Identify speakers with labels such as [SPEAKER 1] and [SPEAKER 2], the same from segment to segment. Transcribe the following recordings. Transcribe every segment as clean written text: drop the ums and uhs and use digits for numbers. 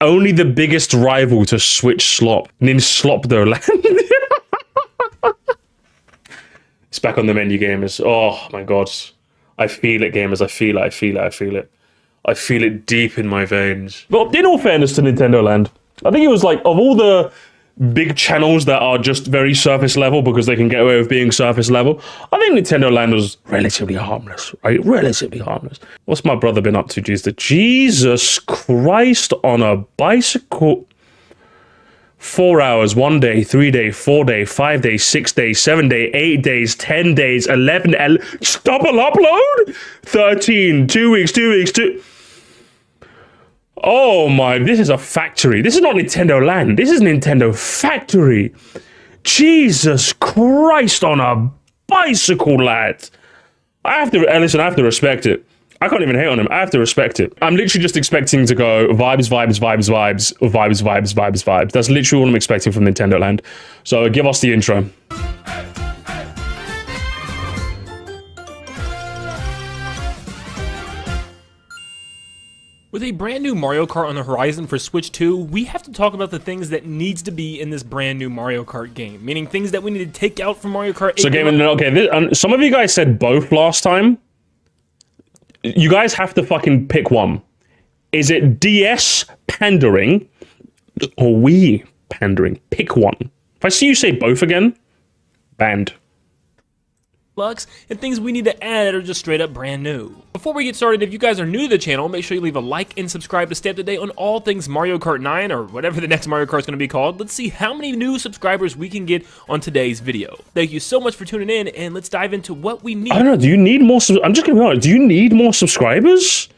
[SPEAKER 1] only the biggest rival to Switch slop. Nin10doland's. It's back on the menu, gamers. Oh my god. I feel it, gamers. I feel it. I feel it. I feel it. I feel it deep in my veins. But in all fairness to Nintendo Land, I think it was like, of all the big channels that are just very surface level because they can get away with being surface level, I think Nintendo Land was relatively harmless, right? Relatively harmless. What's my brother been up to, Jesus Christ on a bicycle? 4 hours, 1 day, 3 day, 4 day, 5 days, 6 days, 7 day, 8 days, 10 days, 11, double upload? 13, 2 weeks, 2 weeks, 2... Oh my, this is a factory. This is not Nintendo Land. This is Nintendo Factory. Jesus Christ on a bicycle, lad. I have to, listen, I have to respect it. I can't even hate on him. I have to respect it. I'm literally just expecting to go vibes, vibes, vibes, vibes, vibes, vibes, vibes, vibes. That's literally what I'm expecting from Nintendo Land. So give us the intro.
[SPEAKER 2] With a brand new Mario Kart on the horizon for Switch 2, we have to talk about the things that needs to be in this brand new Mario Kart game. Meaning things that we need to take out from Mario Kart 8.
[SPEAKER 1] So okay, some of you guys said both last time. You guys have to fucking pick one. Is it DS pandering or Wii pandering? Pick one. If I see you say both again, banned.
[SPEAKER 2] Lux, and things we need to add that are just straight up brand new. Before we get started, if you guys are new to the channel, make sure you leave a like and subscribe to stay up to date on all things Mario Kart 9 or whatever the next Mario Kart is going to be called. Let's see how many new subscribers we can get on today's video. Thank you so much for tuning in, and let's dive into what we need.
[SPEAKER 1] I don't know, do you need more? I'm just going to be honest, do you need more subscribers?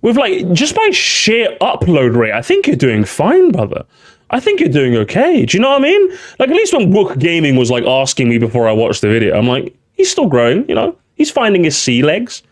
[SPEAKER 1] With like, just by sheer upload rate, I think you're doing fine, brother. I think you're doing okay. Do you know what I mean? Like, at least when Wook Gaming was like asking me before I watched the video, I'm like, he's still growing, you know? He's finding his sea legs.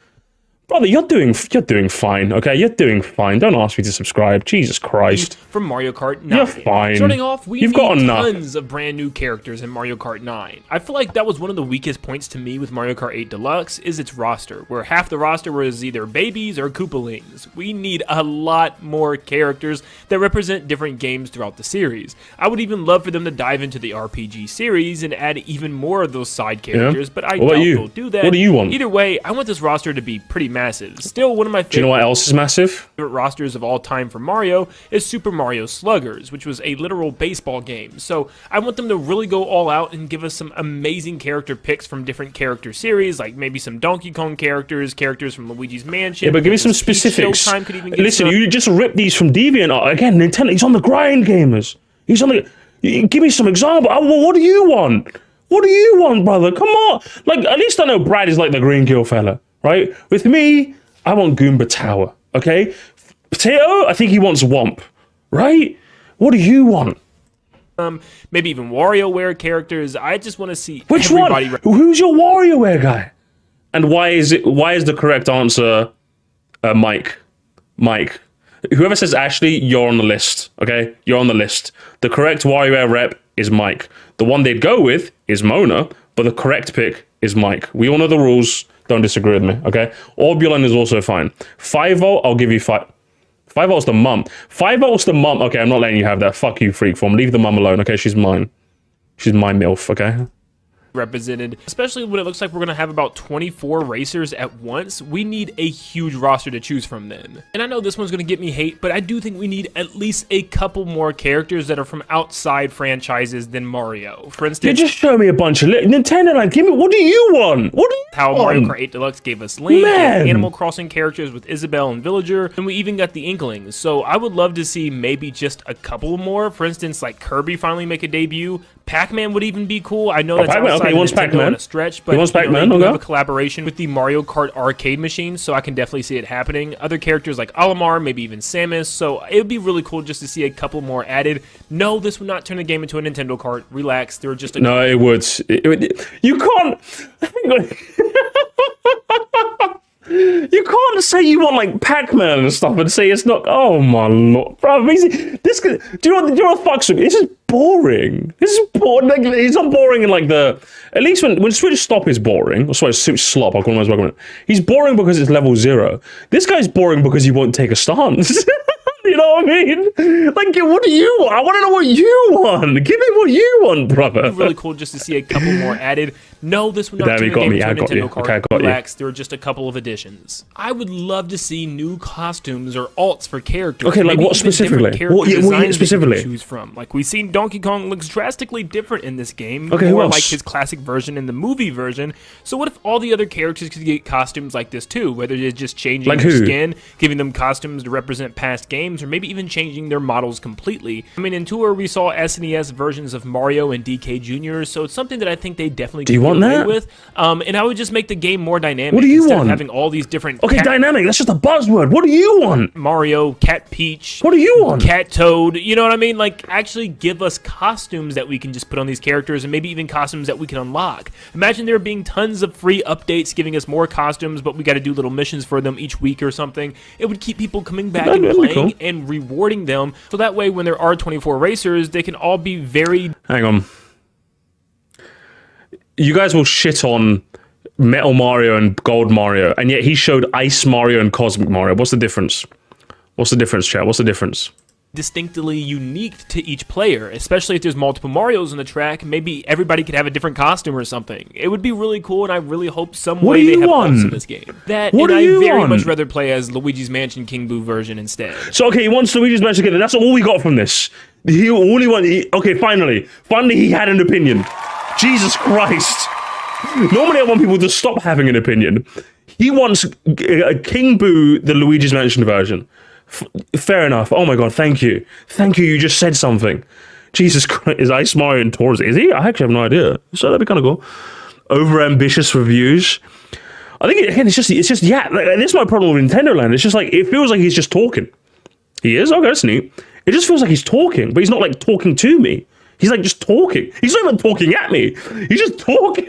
[SPEAKER 1] Brother, you're doing fine, okay? You're doing fine. Don't ask me to subscribe. Jesus Christ.
[SPEAKER 2] From Mario Kart 9.
[SPEAKER 1] You're fine.
[SPEAKER 2] Starting off, we've
[SPEAKER 1] got
[SPEAKER 2] tons of brand new characters in Mario Kart 9. I feel like that was one of the weakest points to me with Mario Kart 8 Deluxe is its roster, where half the roster was either babies or Koopalings. We need a lot more characters that represent different games throughout the series. I would even love for them to dive into the RPG series and add even more of those side characters, but I doubt they'll do that.
[SPEAKER 1] What do you want?
[SPEAKER 2] Either way, I want this roster to be pretty massive. Still, one of my favorite.
[SPEAKER 1] Do you know what else is massive?
[SPEAKER 2] Rosters of all time for Mario is Super Mario Sluggers, which was a literal baseball game. So I want them to really go all out and give us some amazing character picks from different character series, like maybe some Donkey Kong characters from Luigi's Mansion.
[SPEAKER 1] Yeah, but give me some specifics. Listen, you just ripped these from DeviantArt. Again, Nintendo, he's on the grind, gamers. He's on the... Give me some example. What do you want? What do you want, brother? Come on. Like, at least I know Brad is like the Green Kill fella, right? With me, I want Goomba Tower, okay? Potato, I think he wants Womp, right? What do you want?
[SPEAKER 2] Maybe even WarioWare characters. I just want to see
[SPEAKER 1] which one? Who's your WarioWare guy? And why is the correct answer Mike? Mike. Whoever says Ashley, you're on the list, okay? You're on the list. The correct WarioWare rep is Mike. The one they'd go with is Mona, but the correct pick is Mike. We all know the rules. Don't disagree with me, okay? Orbulon is also fine. 5-volt, I'll give you 5-volt's the mum. 5-volt's the mum. Okay, I'm not letting you have that. Fuck you, freak form. Leave the mum alone, okay? She's mine. She's my MILF, okay?
[SPEAKER 2] Represented, especially when it looks like we're going to have about 24 racers at once. We need a huge roster to choose from then. And I know this one's going to get me hate, but I do think we need at least a couple more characters that are from outside franchises than Mario. For instance,
[SPEAKER 1] you just show me a bunch of Nintendo, like, give me, what do you want? What do you
[SPEAKER 2] how
[SPEAKER 1] want?
[SPEAKER 2] Mario Kart 8 Deluxe gave us Link and Animal Crossing characters with Isabelle and Villager, and we even got the Inklings. So I would love to see maybe just a couple more. For instance, like Kirby finally make a debut. Pac-Man would even be cool. I know that's outside of Nintendo in a stretch, but they have a collaboration with the Mario Kart arcade machine, so I can definitely see it happening. Other characters like Olimar, maybe even Samus, so it would be really cool just to see a couple more added. No, this would not turn the game into a Nintendo Kart. Relax, there are just a...
[SPEAKER 1] No, it would. You can't... You can't say you want like Pac-Man and stuff and say it's not. Oh my lord, bro! This. Do you know what fucks with me? This is boring. This is boring. Like, it's not boring in like the. At least when Switch Stop is boring. Or sorry, Switch Slop. I'll call him as. He's boring because it's level 0. This guy's boring because he won't take a stance. You know what I mean? Like, what do you want? I want to know what you want. Give me what you want, brother.
[SPEAKER 2] It'd be really cool just to see a couple more added. No, this would not
[SPEAKER 1] Damn,
[SPEAKER 2] turn
[SPEAKER 1] you
[SPEAKER 2] the
[SPEAKER 1] got
[SPEAKER 2] game
[SPEAKER 1] me.
[SPEAKER 2] into
[SPEAKER 1] I
[SPEAKER 2] a
[SPEAKER 1] got you.
[SPEAKER 2] Nintendo Kart.
[SPEAKER 1] Okay, I got you.
[SPEAKER 2] Relax, there are just a couple of additions. I would love to see new costumes or alts for characters.
[SPEAKER 1] Okay, like
[SPEAKER 2] Maybe
[SPEAKER 1] what
[SPEAKER 2] even
[SPEAKER 1] specifically?
[SPEAKER 2] different character
[SPEAKER 1] What
[SPEAKER 2] designs
[SPEAKER 1] specifically?
[SPEAKER 2] that you can choose from. Like, we've seen Donkey Kong looks drastically different in this game.
[SPEAKER 1] Okay, who
[SPEAKER 2] more
[SPEAKER 1] else?
[SPEAKER 2] like his classic version in the movie version. So what if all the other characters could get costumes like this too? Whether it's just changing
[SPEAKER 1] Like
[SPEAKER 2] their
[SPEAKER 1] who?
[SPEAKER 2] skin, giving them costumes to represent past games, or maybe even changing their models completely. I mean, in Tour, we saw SNES versions of Mario and DK Jr., so it's something that I think they definitely
[SPEAKER 1] Do you
[SPEAKER 2] could
[SPEAKER 1] want
[SPEAKER 2] get away
[SPEAKER 1] that?
[SPEAKER 2] with. And I would just make the game more dynamic.
[SPEAKER 1] What do you
[SPEAKER 2] instead
[SPEAKER 1] want?
[SPEAKER 2] of having all these different
[SPEAKER 1] Okay, dynamic. That's just a buzzword. What do you want?
[SPEAKER 2] Mario, Cat Peach,
[SPEAKER 1] What do you want?
[SPEAKER 2] Cat Toad, you know what I mean? Like, actually give us costumes that we can just put on these characters, and maybe even costumes that we can unlock. Imagine there being tons of free updates giving us more costumes, but we got to do little missions for them each week or something. It would keep people coming back and
[SPEAKER 1] That'd be
[SPEAKER 2] playing
[SPEAKER 1] cool.
[SPEAKER 2] and rewarding them, so that way when there are 24 racers, they can all be very...
[SPEAKER 1] Hang on. You guys will shit on Metal Mario and Gold Mario, and yet he showed Ice Mario and Cosmic Mario. What's the difference? What's the difference, chat? What's the difference?
[SPEAKER 2] distinctly unique to each player, especially if there's multiple Marios on the track. Maybe everybody could have a different costume or something. It would be really cool, and I really hope some way they have ults in this game. That,
[SPEAKER 1] What
[SPEAKER 2] and
[SPEAKER 1] do you
[SPEAKER 2] I very
[SPEAKER 1] want?
[SPEAKER 2] much rather play as Luigi's Mansion King Boo version instead.
[SPEAKER 1] So, okay, he wants Luigi's Mansion Kingdom. That's all we got from this. Okay, finally he had an opinion. Jesus Christ. Normally I want people to stop having an opinion. He wants King Boo, the Luigi's Mansion version. Fair enough. Oh my god, thank you. Thank you, you just said something. Jesus Christ, is Ice Mario in Taurus? Is he? I actually have no idea. So that'd be kind of cool. Over-ambitious reviews. I think, again, it's just yeah, like, this is my problem with Nintendo Land. It's just like, it feels like he's just talking. He is? Okay, that's neat. It just feels like he's talking, but he's not like talking to me. He's like just talking. He's not even talking at me. He's just talking.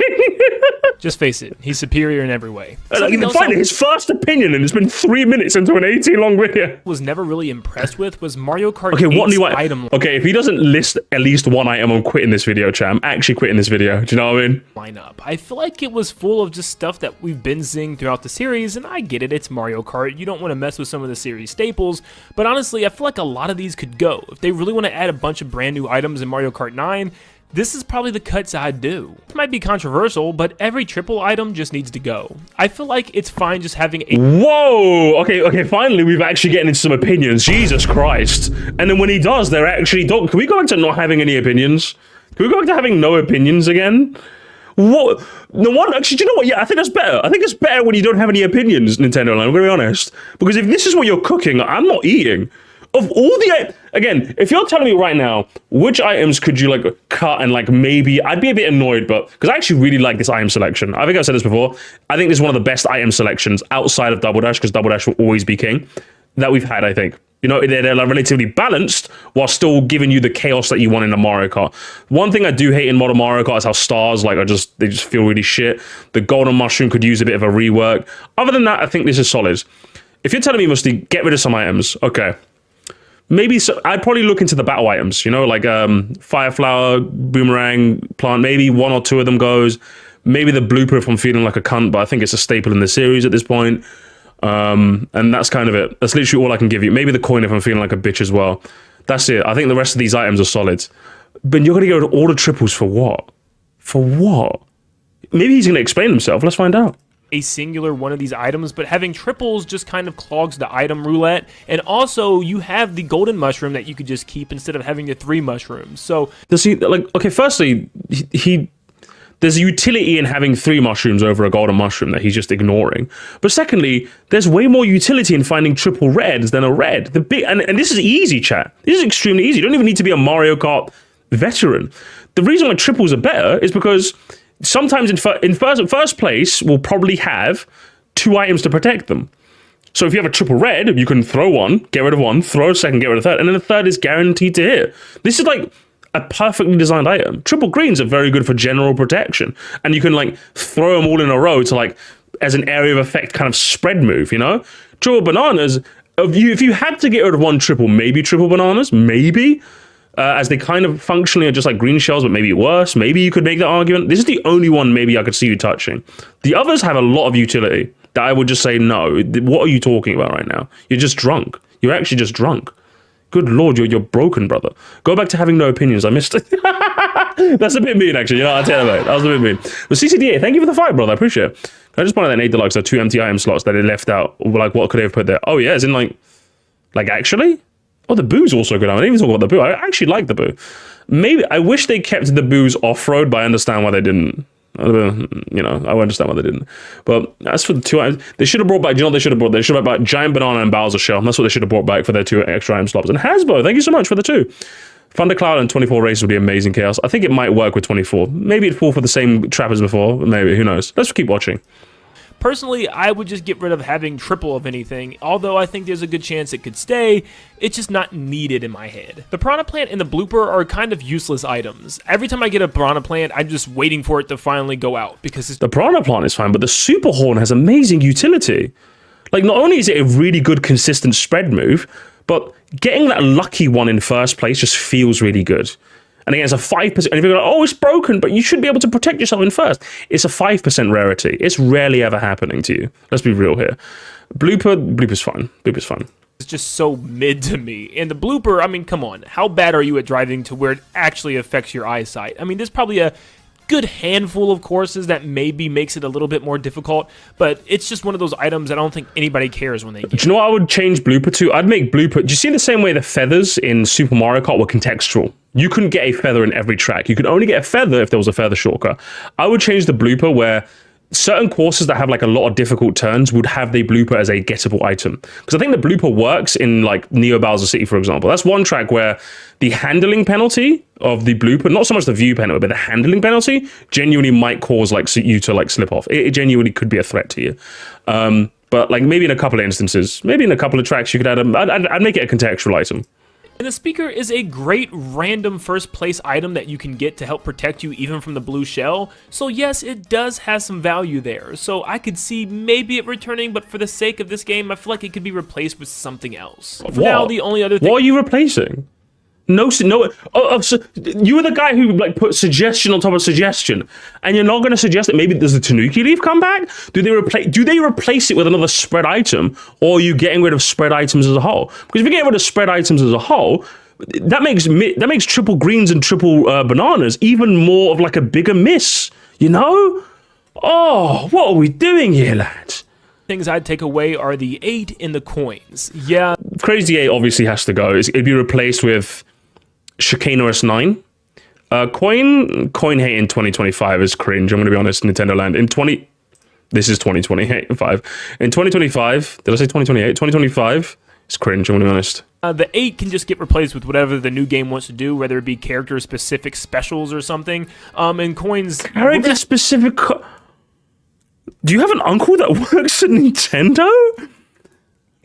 [SPEAKER 2] Just face it, he's superior in every way.
[SPEAKER 1] Finally, his first opinion, and it's been 3 minutes into an 18-long video.
[SPEAKER 2] Was never really impressed with was Mario Kart
[SPEAKER 1] Okay, what
[SPEAKER 2] 8's
[SPEAKER 1] new
[SPEAKER 2] item
[SPEAKER 1] Okay, if he doesn't list at least one item, I'm quitting this video, chat. I'm actually quitting this video. Do you know what I mean?
[SPEAKER 2] lineup. I feel like it was full of just stuff that we've been seeing throughout the series, and I get it, it's Mario Kart. You don't want to mess with some of the series staples, but honestly, I feel like a lot of these could go. If they really want to add a bunch of brand new items in Mario Kart 9, this is probably the cuts I'd do. It might be controversial, but every triple item just needs to go. I feel like it's fine just having a...
[SPEAKER 1] Whoa! Okay, finally we've actually getting into some opinions. Jesus Christ. And then when he does, they're actually... Can we go back to not having any opinions? Can we go back to having no opinions again? What? No one... Actually, do you know what? Yeah, I think that's better. I think it's better when you don't have any opinions, Nintendo Land. I'm going to be honest. Because if this is what you're cooking, I'm not eating. Of all the... Again, if you're telling me right now, which items could you, like, cut and, like, maybe... I'd be a bit annoyed, but... Because I actually really like this item selection. I think I've said this before. I think this is one of the best item selections outside of Double Dash, because Double Dash will always be king, that we've had, I think. You know, they're like, relatively balanced while still giving you the chaos that you want in a Mario Kart. One thing I do hate in modern Mario Kart is how stars, like, they just feel really shit. The Golden Mushroom could use a bit of a rework. Other than that, I think this is solid. If you're telling me, Musty, get rid of some items, okay. Maybe so, I'd probably look into the battle items, you know, like Fire Flower, Boomerang, Plant. Maybe one or two of them goes. Maybe the blooper if I'm feeling like a cunt, but I think it's a staple in the series at this point. And that's kind of it. That's literally all I can give you. Maybe the coin if I'm feeling like a bitch as well. That's it. I think the rest of these items are solid. But you're going to go to all the triples for what? For what? Maybe he's going to explain himself. Let's find out.
[SPEAKER 2] A singular one of these items, but having triples just kind of clogs the item roulette. And also, you have the golden mushroom that you could just keep instead of having the 3 mushrooms. So
[SPEAKER 1] does he, like, okay, firstly, there's a utility in having 3 mushrooms over a golden mushroom that he's just ignoring. But secondly, there's way more utility in finding triple reds than a red. And this is easy, chat. This is extremely easy. You don't even need to be a Mario Kart veteran. The reason why triples are better is because sometimes in first place, we'll probably have 2 items to protect them. So if you have a triple red, you can throw one, get rid of one, throw a second, get rid of a third, and then the third is guaranteed to hit. This is like a perfectly designed item. Triple greens are very good for general protection, and you can like throw them all in a row to like as an area of effect kind of spread move, you know? Triple bananas, if you had to get rid of one triple, maybe triple bananas, maybe. As they kind of functionally are just like green shells, but maybe worse. Maybe you could make that argument. This is the only one maybe I could see you touching. The others have a lot of utility that I would just say, no, what are you talking about right now? You're just drunk. You're actually just drunk. Good Lord, you're broken, brother. Go back to having no opinions. I missed it. That's a bit mean, actually. You know, I'll tell you about it. That was a bit mean. But CCDA, thank you for the fight, brother. I appreciate it. Can I just point out that in 8 Deluxe, there are 2 empty item slots that they left out. Like, what could they have put there? Oh, yeah, as in, like actually? Oh, the boo's also good. I didn't even talk about the boo. I actually like the boo. Maybe, I wish they kept the boos off-road, but I understand why they didn't. You know, I understand why they didn't. But as for the 2 items, they should have brought back, you know what they should have brought? They should have brought back Giant Banana and Bowser Shell. That's what they should have brought back for their 2 extra item slots. And Hasbro, thank you so much for the 2. Thundercloud and 24 races would be amazing chaos. I think it might work with 24. Maybe it'd fall for the same trap as before. Maybe, who knows? Let's keep watching.
[SPEAKER 2] Personally, I would just get rid of having triple of anything, although I think there's a good chance it could stay. It's just not needed in my head. The Piranha Plant and the Blooper are kind of useless items. Every time I get a Piranha Plant, I'm just waiting for it to finally go out, because it's...
[SPEAKER 1] The Piranha Plant is fine, but the Super Horn has amazing utility. Like, not only is it a really good, consistent spread move, but getting that lucky one in first place just feels really good. And again, it's a 5%. And if you're like, oh, it's broken, but you should be able to protect yourself in first. It's a 5% rarity. It's rarely ever happening to you. Let's be real here. Blooper's fine. Blooper's fine.
[SPEAKER 2] It's just so mid to me. And the Blooper, I mean, come on. How bad are you at driving to where it actually affects your eyesight? I mean, there's probably a good handful of courses that maybe makes it a little bit more difficult, but it's just one of those items I don't think anybody cares when they get.
[SPEAKER 1] Do you know what I would change Blooper to? I'd make Blooper... Do you see the same way the feathers in Super Mario Kart were contextual? You couldn't get a feather in every track. You could only get a feather if there was a feather shortcut. I would change the Blooper where certain courses that have like a lot of difficult turns would have the Blooper as a gettable item. Because I think the Blooper works in like Neo Bowser City, for example. That's one track where the handling penalty of the Blooper, not so much the view penalty, but the handling penalty genuinely might cause like you to like slip off. It genuinely could be a threat to you. But like maybe in a couple of instances, maybe in a couple of tracks, you could add I'd make it a contextual item.
[SPEAKER 2] And the speaker is a great random first place item that you can get to help protect you even from the blue shell. So yes, it does have some value there. So I could see maybe it returning, but for the sake of this game, I feel like it could be replaced with something else. For now, the only other thing...
[SPEAKER 1] What are you replacing? No. So you were the guy who like put suggestion on top of suggestion, and you're not going to suggest that maybe does the Tanuki leaf come back? Do they replace it with another spread item, or are you getting rid of spread items as a whole? Because if you're getting rid of spread items as a whole, that makes triple greens and triple bananas even more of like a bigger miss. You know? Oh, what are we doing here, lads?
[SPEAKER 2] Things I'd take away are the 8 and the coins. Yeah,
[SPEAKER 1] Crazy 8 obviously has to go. It'd be replaced with Chicanerous 9. Coin hate in 2025 is cringe. I'm going to be honest, Nintendo Land. This is 2025. In 2025, did I say 2028? 2025 is cringe, I'm going to be honest.
[SPEAKER 2] The 8 can just get replaced with whatever the new game wants to do, whether it be character-specific specials or something. And coins...
[SPEAKER 1] Character-specific... Do you have an uncle that works at Nintendo?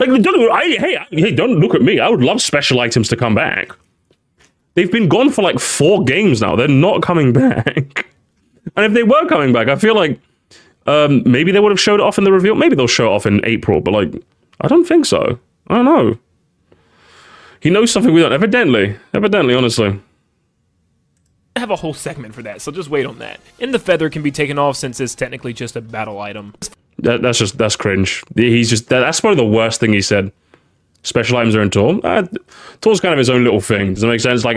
[SPEAKER 1] Like, don't look at me. I would love special items to come back. They've been gone for like 4 games now. They're not coming back. And if they were coming back, I feel like maybe they would have showed it off in the reveal. Maybe they'll show it off in April, but like, I don't think so. I don't know. He knows something we don't. Evidently, honestly.
[SPEAKER 2] I have a whole segment for that, so just wait on that. And the feather can be taken off since it's technically just a battle item.
[SPEAKER 1] That's cringe. That's probably the worst thing he said. Special items are in Tour. Tour's kind of his own little thing. Does that make sense? Like,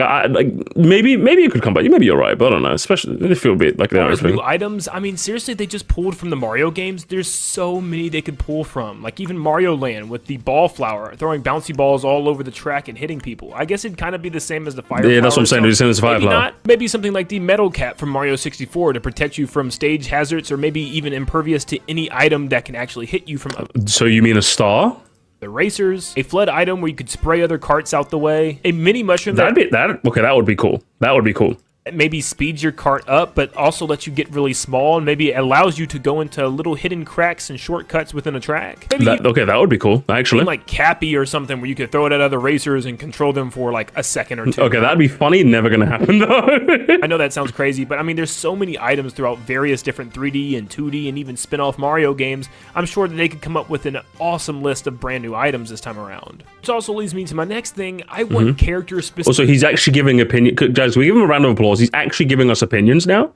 [SPEAKER 1] maybe it could come back. Maybe you're right, but I don't know. Especially, they feel a bit like they're
[SPEAKER 2] new items. I mean, seriously, they just pulled from the Mario games. There's so many they could pull from. Like even Mario Land with the ball flower, throwing bouncy balls all over the track and hitting people. I guess it'd kind of be the same as the fire flower.
[SPEAKER 1] Yeah, that's what I'm saying. It's the same as the fire flower.
[SPEAKER 2] Maybe something like the metal cap from Mario 64 to protect you from stage hazards, or maybe even impervious to any item that can actually hit you from.
[SPEAKER 1] So you mean a star?
[SPEAKER 2] The racers, a flood item where you could spray other carts out the way, a mini mushroom.
[SPEAKER 1] Okay, that would be cool. That would be cool.
[SPEAKER 2] It maybe speeds your cart up, but also lets you get really small, and maybe it allows you to go into little hidden cracks and shortcuts within a track.
[SPEAKER 1] That would be cool, actually.
[SPEAKER 2] Like Cappy or something, where you could throw it at other racers and control them for like a second or 2.
[SPEAKER 1] Okay, that'd be funny. Never gonna happen though.
[SPEAKER 2] I know that sounds crazy, but I mean, there's so many items throughout various different 3D and 2D and even spin-off Mario games. I'm sure that they could come up with an awesome list of brand new items this time around. Which also leads me to my next thing. I want character specific.
[SPEAKER 1] Also, he's actually giving opinion. Guys, we give him a round of applause. He's actually giving us opinions now.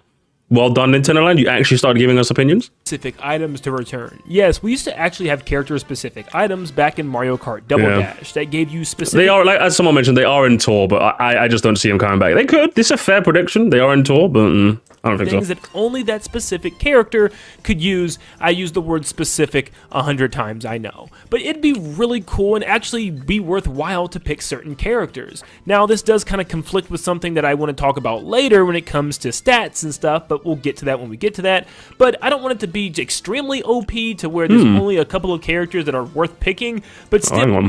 [SPEAKER 1] Well done, Nintendo Land. You actually started giving us opinions.
[SPEAKER 2] Specific items to return. Yes, we used to actually have character-specific items back in Mario Kart Double Dash that gave you specific...
[SPEAKER 1] They are, like as someone mentioned, they are in tour, but I just don't see them coming back. They could. This is a fair prediction. They are in tour, but I don't think
[SPEAKER 2] things
[SPEAKER 1] so.
[SPEAKER 2] that only that specific character could use. I use the word specific 100 times, I know. But it'd be really cool and actually be worthwhile to pick certain characters. Now, this does kind of conflict with something that I want to talk about later when it comes to stats and stuff, but we'll get to that when we get to that. But I don't want it to be extremely OP to where there's only a couple of characters that are worth picking, but still...
[SPEAKER 1] Oh,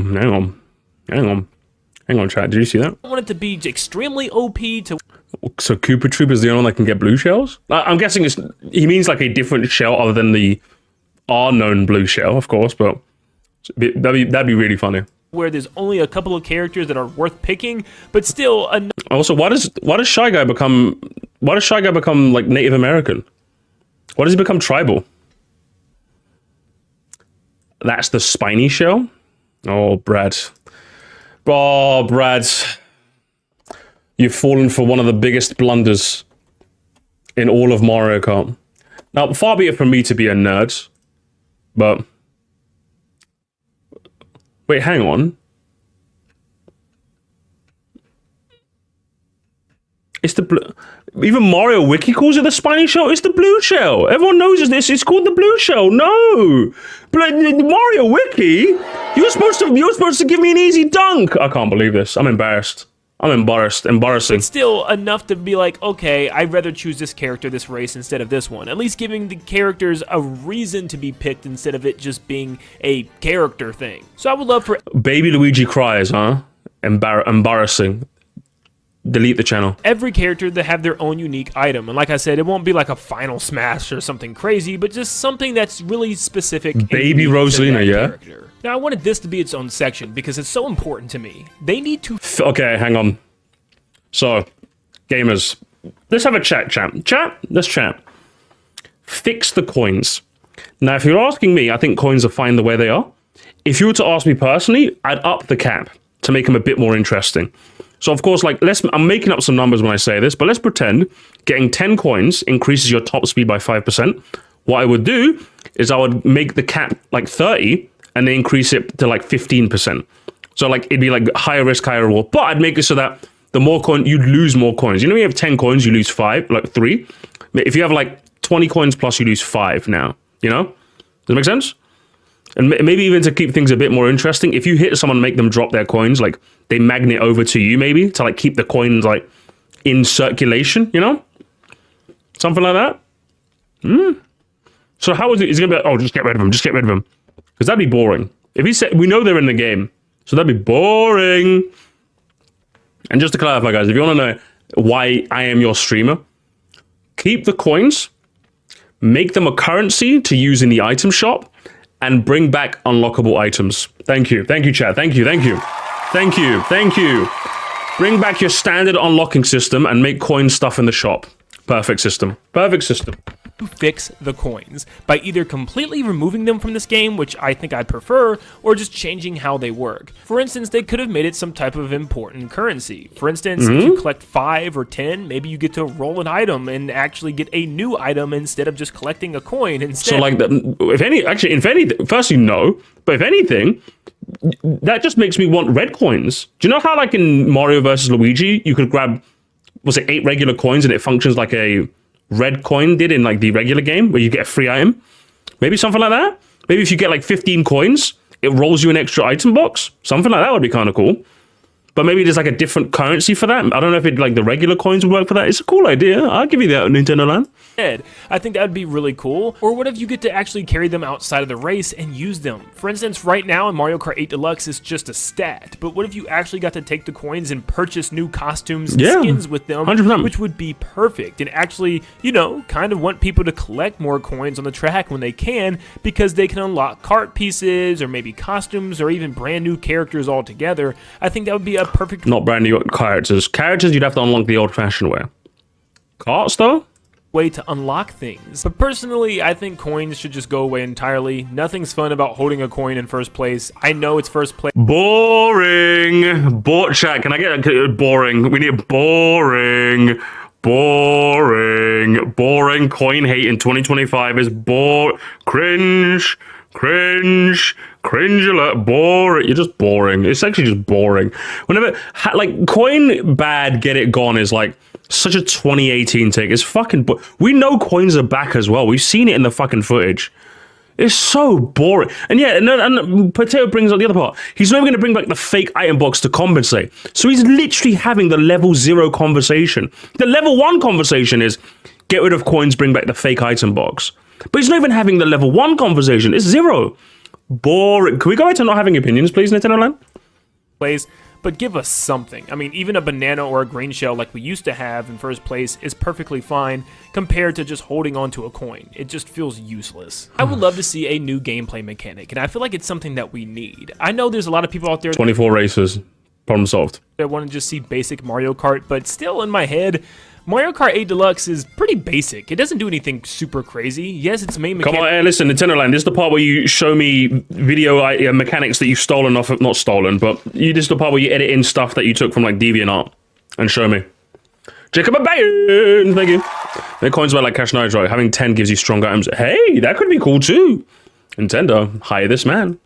[SPEAKER 1] hang on, chat. Did you see that?
[SPEAKER 2] I don't want it to be extremely OP to...
[SPEAKER 1] So Koopa Troop is the only one that can get blue shells? I'm guessing he means like a different shell other than the R-known blue shell, of course, but that'd be really funny.
[SPEAKER 2] Where there's only a couple of characters that are worth picking, but still...
[SPEAKER 1] Also, why does Shy Guy become like Native American? Why does he become tribal? That's the spiny shell? Oh, Brad. Oh, Brad. You've fallen for one of the biggest blunders in all of Mario Kart. Now, far be it from me to be a nerd, but... Wait, hang on. It's the blue... Even Mario Wiki calls it the spiny shell. It's the blue shell. Everyone knows this. It's called the blue shell. No, but Mario Wiki, you're supposed to give me an easy dunk. I can't believe this. I'm embarrassed. I'm embarrassed. Embarrassing.
[SPEAKER 2] It's still enough to be like, okay, I'd rather choose this character, this race, instead of this one. At least giving the characters a reason to be picked instead of it just being a character thing. So I would love for...
[SPEAKER 1] Baby Luigi cries, huh? Embarrassing. Delete the channel.
[SPEAKER 2] Every character to have their own unique item. And like I said, it won't be like a final smash or something crazy, but just something that's really specific.
[SPEAKER 1] Baby Rosalina, yeah?
[SPEAKER 2] Character. Now, I wanted this to be its own section because it's so important to me. They need to...
[SPEAKER 1] Okay, hang on. So, gamers, let's have a chat. Chat? Let's chat. Fix the coins. Now, if you're asking me, I think coins are fine the way they are. If you were to ask me personally, I'd up the cap to make them a bit more interesting. So, of course, like, I'm making up some numbers when I say this, but let's pretend getting 10 coins increases your top speed by 5%. What I would do is I would make the cap like 30 and then increase it to like 15%. So, like, it'd be like higher risk, higher reward. But I'd make it so that the more coin, you'd lose more coins. You know, when you have 10 coins, you lose 5, like 3. If you have like 20 coins plus, you lose 5 now, you know? Does that make sense? And maybe even to keep things a bit more interesting, if you hit someone, make them drop their coins, like they magnet over to you maybe to like keep the coins like in circulation, you know? Something like that. So how is it? Is it gonna be like, oh, just get rid of them, just get rid of them? Because that'd be boring. If he said, we know they're in the game, so that'd be boring. And just to clarify, guys, if you want to know why I am your streamer, keep the coins, make them a currency to use in the item shop, and bring back unlockable items. Thank you. Thank you, chat. Thank you. Thank you. Thank you. Thank you. Bring back your standard unlocking system and make coin stuff in the shop. Perfect system. Perfect system.
[SPEAKER 2] Fix the coins by either completely removing them from this game, which I think I prefer, or just changing how they work. For instance, they could have made it some type of important currency. For instance, if you collect 5 or 10, maybe you get to roll an item and actually get a new item instead of just collecting a coin. Instead,
[SPEAKER 1] so like, if anything, firstly, no, but if anything, that just makes me want red coins. Do you know how like in Mario versus Luigi, you could grab, was it 8 regular coins and it functions like a red coin did in like the regular game where you get a free item? Maybe something like that. Maybe if you get like 15 coins, it rolls you an extra item box. Something like that would be kind of cool. But maybe there's like a different currency for that. I don't know if it like the regular coins would work for that. It's a cool idea. I'll give you that, Nintendo Land.
[SPEAKER 2] I think that would be really cool. Or what if you get to actually carry them outside of the race and use them? For instance, right now in Mario Kart 8 Deluxe, it's just a stat. But what if you actually got to take the coins and purchase new costumes and skins with them,
[SPEAKER 1] 100%.
[SPEAKER 2] which would be perfect. And actually, you know, kind of want people to collect more coins on the track when they can, because they can unlock cart pieces or maybe costumes or even brand new characters altogether. I think that would be a perfect...
[SPEAKER 1] Not brand new characters. Characters you'd have to unlock the old-fashioned way. Carts, though?
[SPEAKER 2] Way to unlock things. But personally, I think coins should just go away entirely. Nothing's fun about holding a coin in first place. I know it's first place.
[SPEAKER 1] Boring. Chat, can I get boring? We need boring. boring. Boring. Coin hate in 2025 is cringe. Cringe alert, boring. You're just boring. It's actually just boring. Whenever, like, coin bad, get it gone is like such a 2018 take. It's fucking, we know coins are back as well. We've seen it in the fucking footage. It's so boring. And yeah, and Potato brings up the other part. He's not even going to bring back the fake item box to compensate. So he's literally having the level 0 conversation. The level 1 conversation is get rid of coins, bring back the fake item box. But he's not even having the level 1 conversation. It's 0. Boring. Can we go back to not having opinions, please, Nintendo Land?
[SPEAKER 2] Plays, but give us something. I mean, even a banana or a green shell like we used to have in first place is perfectly fine compared to just holding on to a coin. It just feels useless. I would love to see a new gameplay mechanic, and I feel like it's something that we need. I know there's a lot of people out there
[SPEAKER 1] 24 races. Problem solved.
[SPEAKER 2] that want to just see basic Mario Kart, but still in my head, Mario Kart 8 Deluxe is pretty basic. It doesn't do anything super crazy. Yes, its main mechanic.
[SPEAKER 1] Come on, hey, listen, Nintendo Land. This is the part where you show me video mechanics that you've stolen off of, not stolen, but this is the part where you edit in stuff that you took from like DeviantArt and show me. Jacob Bayon, thank you. The coins were like Cash Nitro. Having 10 gives you strong items. Hey, that could be cool too. Nintendo, hire this man.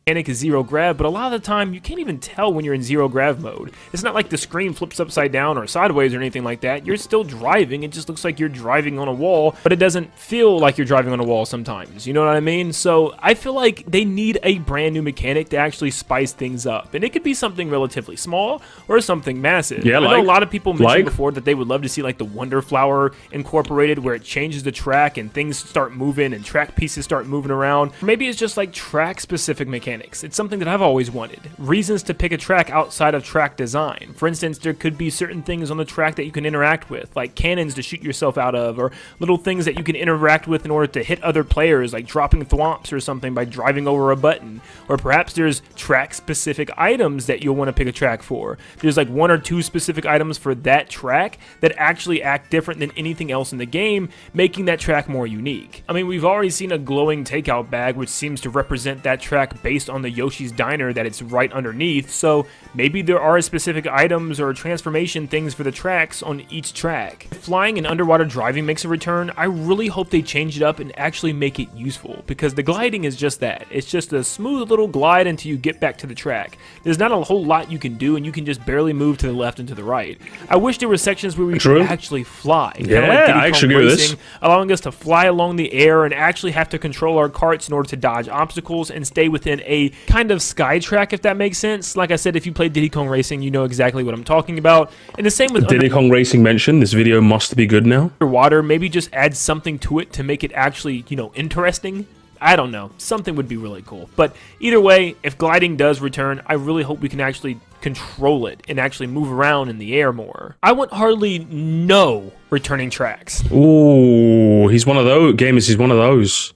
[SPEAKER 2] Mechanic is zero grav, but a lot of the time you can't even tell when you're in zero grav mode. It's not like the screen flips upside down or sideways or anything like that. You're still driving. It just looks like you're driving on a wall, but it doesn't feel like you're driving on a wall sometimes. You know what I mean? So I feel like they need a brand new mechanic to actually spice things up. And it could be something relatively small or something massive.
[SPEAKER 1] Yeah,
[SPEAKER 2] I know a lot of people mentioned before that they would love to see like the Wonder Flower incorporated where it changes the track and things start moving and track pieces start moving around. Maybe it's just like track specific mechanics. It's something that I've always wanted. Reasons to pick a track outside of track design. For instance, there could be certain things on the track that you can interact with, like cannons to shoot yourself out of, or little things that you can interact with in order to hit other players, like dropping thwomps or something by driving over a button. Or perhaps there's track-specific items that you'll want to pick a track for. There's like 1 or 2 specific items for that track that actually act different than anything else in the game, making that track more unique. I mean, we've already seen a glowing takeout bag, which seems to represent that track based on the Yoshi's Diner that it's right underneath, so maybe there are specific items or transformation things for the tracks on each track. If flying and underwater driving makes a return, I really hope they change it up and actually make it useful, because the gliding is just that. It's just a smooth little glide until you get back to the track. There's not a whole lot you can do, and you can just barely move to the left and to the right. I wish there were sections where we could actually fly.
[SPEAKER 1] Yeah,
[SPEAKER 2] like
[SPEAKER 1] I actually agree with this.
[SPEAKER 2] Allowing us to fly along the air and actually have to control our carts in order to dodge obstacles and stay within a kind of sky track, if that makes sense. Like I said, if you play Diddy Kong Racing, you know exactly what I'm talking about. And the same with
[SPEAKER 1] Diddy Kong Racing mentioned, this video must be good now.
[SPEAKER 2] Underwater, maybe just add something to it to make it actually, you know, interesting. I don't know. Something would be really cool. But either way, if gliding does return, I really hope we can actually control it and actually move around in the air more. I want hardly no returning tracks.
[SPEAKER 1] Ooh, he's one of those. Gamers, he's one of those.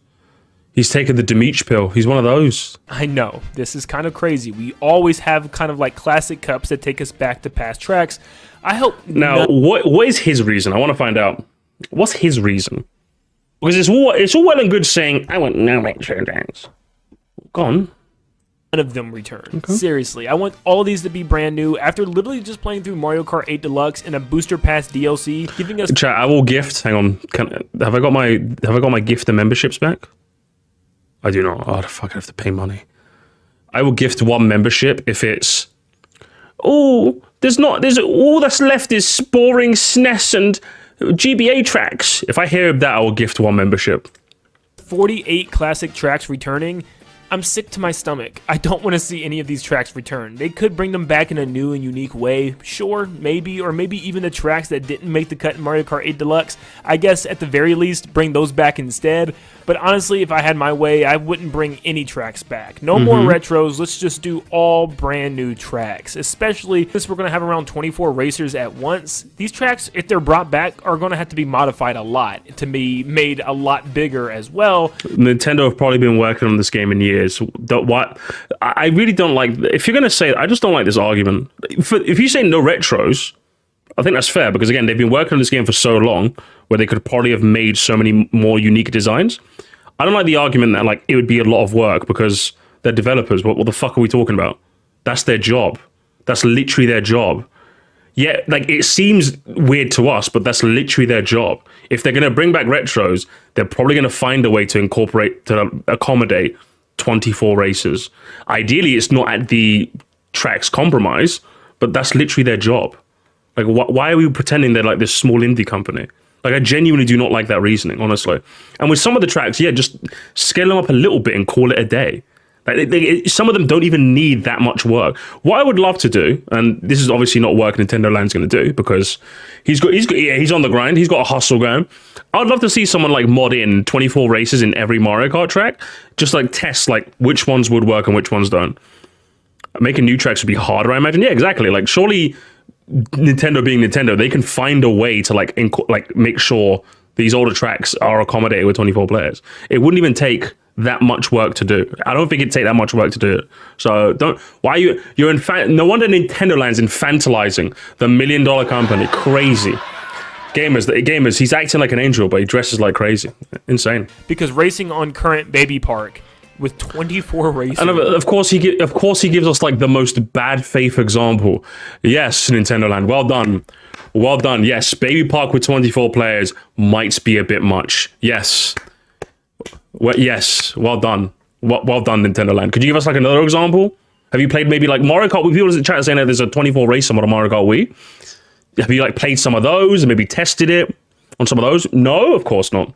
[SPEAKER 1] He's taken the Demeach pill. He's one of those.
[SPEAKER 2] I know. This is kind of crazy. We always have kind of like classic cups that take us back to past tracks. I hope...
[SPEAKER 1] Now, what is his reason? I want to find out. What's his reason? Because it's all well and good saying, I want no retro tracks. Go on.
[SPEAKER 2] None of them return. Okay. Seriously, I want all of these to be brand new. After literally just playing through Mario Kart 8 Deluxe and a Booster Pass DLC, giving us...
[SPEAKER 1] Chat, I will gift... Hang on. Have I got my gift and memberships back? I do not. Oh, the fuck, I have to pay money. I will gift 1 membership if it's... Oh, there's all that's left is boring SNES and GBA tracks. If I hear that, I will gift 1 membership.
[SPEAKER 2] 48 classic tracks returning. I'm sick to my stomach. I don't want to see any of these tracks return. They could bring them back in a new and unique way. Sure, maybe, or maybe even the tracks that didn't make the cut in Mario Kart 8 Deluxe. I guess at the very least, bring those back instead. But honestly, if I had my way, I wouldn't bring any tracks back. No more retros. Let's just do all brand new tracks. Especially since we're going to have around 24 racers at once. These tracks, if they're brought back, are going to have to be modified a lot to be made a lot bigger as well.
[SPEAKER 1] Nintendo have probably been working on this game in years. I really don't like... If you're going to say... I just don't like this argument. If you say no retros, I think that's fair, because again, they've been working on this game for so long where they could probably have made so many more unique designs. I don't like the argument that like it would be a lot of work because they're developers. What the fuck are we talking about? That's their job. That's literally their job. Yeah, like it seems weird to us, but that's literally their job. If they're going to bring back retros, they're probably going to find a way to accommodate 24 races. Ideally, it's not at the track's compromise, but that's literally their job. Like, why are we pretending they're like this small indie company? Like, I genuinely do not like that reasoning, honestly. And with some of the tracks, yeah, just scale them up a little bit and call it a day. Like, some of them don't even need that much work. What I would love to do, and this is obviously not work Nintendo Land's going to do because he's on the grind. He's got a hustle going. I'd love to see someone like mod in 24 races in every Mario Kart track, just like test like which ones would work and which ones don't. Making new tracks would be harder, I imagine. Yeah, exactly. Like, surely Nintendo being Nintendo, they can find a way to like make sure these older tracks are accommodated with 24 players. It wouldn't even take that much work to do. I don't think it'd take that much work to do it. So no wonder Nintendo Land's infantilizing the $1 million company. Crazy. Gamers, he's acting like an angel, but he dresses like crazy. Insane.
[SPEAKER 2] Because racing on current Baby Park with 24 races.
[SPEAKER 1] And of course he gives us like the most bad faith example. Yes, Nintendo Land, well done. Well done. Yes, Baby Park with 24 players might be a bit much. Yes. Well, yes, well done. Well done, Nintendo Land. Could you give us like another example? Have you played maybe like Mario Kart? People in the chat saying that there's a 24 race on Mario Kart Wii. Have you like played some of those and maybe tested it on some of those? No, of course not.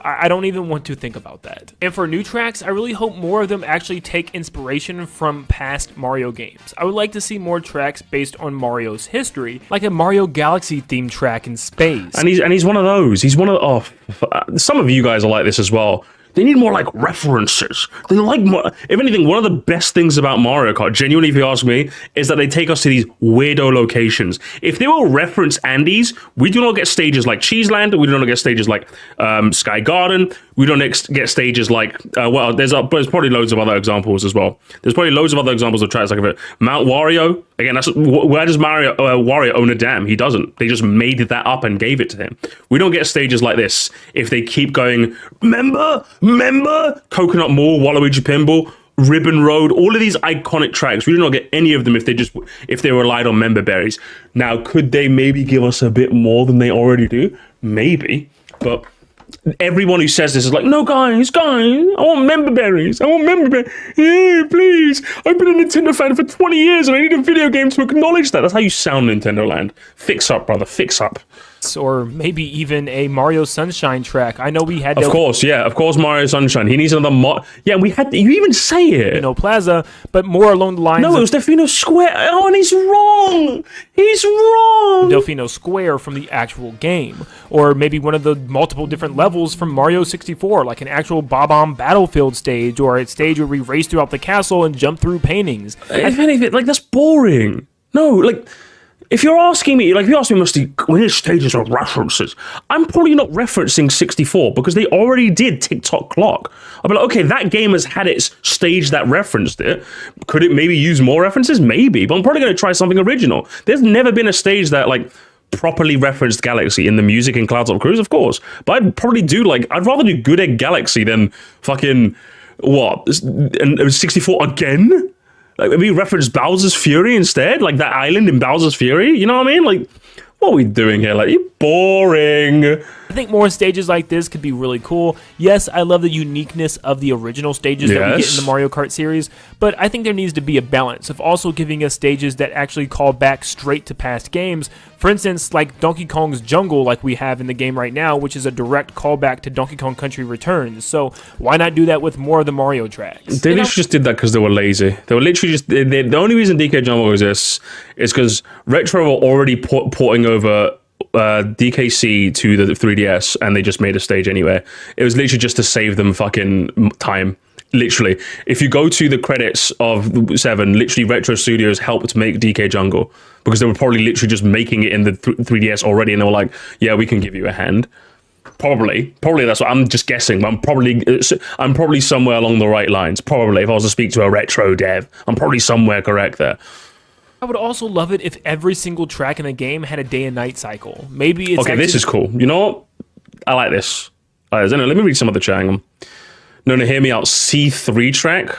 [SPEAKER 2] I don't even want to think about that. And for new tracks, I really hope more of them actually take inspiration from past Mario games. I would like to see more tracks based on Mario's history, like a Mario Galaxy themed track in space.
[SPEAKER 1] And he's one of those. He's one of some of you guys are like this as well. They need more like references. They like more. If anything, one of the best things about Mario Kart, genuinely, if you ask me, is that they take us to these weirdo locations. If they will reference Andes, we do not get stages like Cheeseland. We do not get stages like Sky Garden. We don't get stages like there's probably loads of other examples as well. There's probably loads of other examples of tracks like Mount Wario. Again, that's where does Wario own a dam? He doesn't. They just made that up and gave it to him. We don't get stages like this if they keep going. Remember Coconut Mall, Waluigi Pinball, Ribbon Road, all of these iconic tracks. We do not get any of them if they relied on member berries. Now, could they maybe give us a bit more than they already do? Maybe, but everyone who says this is like, no, guys, I want member berries. Yeah, please. I've been a Nintendo fan for 20 years and I need a video game to acknowledge that. That's how you sound, Nintendo Land. Fix up, brother. Fix up.
[SPEAKER 2] Or maybe even a Mario Sunshine track. I know we had
[SPEAKER 1] Of course, Mario Sunshine. He needs another mod. Yeah, we had. You even say it.
[SPEAKER 2] Plaza, but more along the lines.
[SPEAKER 1] No, it was Delfino Square. Oh, and he's wrong. He's wrong.
[SPEAKER 2] Delfino Square from the actual game, or maybe one of the multiple different levels from Mario 64, like an actual Bob-omb Battlefield stage, or a stage where we race throughout the castle and jump through paintings.
[SPEAKER 1] If anything, like that's boring. No, like. If you're asking me, like if you ask me, Moresty, when his stages are references, I'm probably not referencing 64 because they already did TikTok Clock. I'll be like, okay, that game has had its stage that referenced it. Could it maybe use more references? Maybe, but I'm probably going to try something original. There's never been a stage that like properly referenced Galaxy in the music in Clouds Up Cruise, of course. But I'd probably I'd rather do Good Egg Galaxy than fucking, and 64 again? Like, maybe reference Bowser's Fury instead? Like, that island in Bowser's Fury? You know what I mean? Like, what are we doing here? Like, you're boring.
[SPEAKER 2] I think more stages like this could be really cool. Yes, I love the uniqueness of the original stages that we get in the Mario Kart series, but I think there needs to be a balance of also giving us stages that actually call back straight to past games. For instance, like Donkey Kong's Jungle, like we have in the game right now, which is a direct callback to Donkey Kong Country Returns. So why not do that with more of the Mario tracks?
[SPEAKER 1] They literally just did that because they were lazy. They were literally just... the only reason DK Jungle exists is because Retro were already porting over DKC to the 3DS, and they just made a stage anyway. It was literally just to save them fucking time. Literally, if you go to the credits of 7, literally Retro Studios helped make DK Jungle because they were probably literally just making it in the 3DS already, and they were like, yeah, we can give you a hand. Probably that's what I'm just guessing, but I'm probably somewhere along the right lines. Probably, if I was to speak to a retro dev, I'm probably somewhere correct there.
[SPEAKER 2] I would also love it if every single track in the game had a day and night cycle. Maybe it's
[SPEAKER 1] okay. This is cool. You know what? I like this. Let me read some of the chat. No, hear me out. C3 track.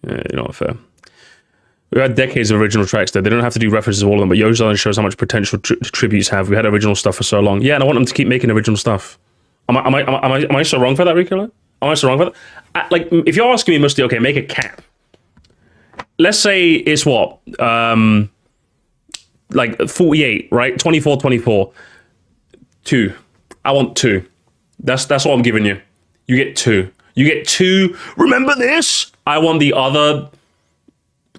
[SPEAKER 1] Yeah, you know what? Fair. We had decades of original tracks there. They don't have to do references to all of them, but Yoshi's Island shows how much potential tributes have. We had original stuff for so long. Yeah, and I want them to keep making original stuff. Am I so wrong for that, Rico? Am I so wrong for that? Like, if you're asking me, Musty, okay, make a cap. Let's say it's what? Like 48, right? 24. 2. I want 2. That's what I'm giving you. You get 2. You get 2. Remember this? I want the other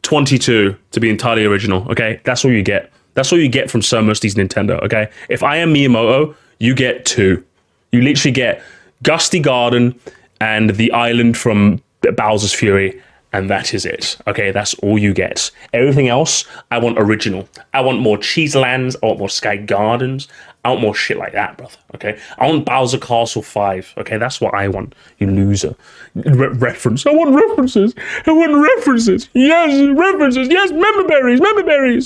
[SPEAKER 1] 22 to be entirely original, okay? That's all you get. That's all you get from Sir Musty's Nintendo, okay? If I am Miyamoto, you get 2. You literally get Gusty Garden and the island from Bowser's Fury, and that is it, okay? That's all you get. Everything else, I want original. I want more Cheeselands. I want more Sky Gardens. I want more shit like that, brother, okay? I want Bowser Castle 5, okay? That's what I want, you loser. Reference. I want references. I want references. Yes, references. Yes, member berries.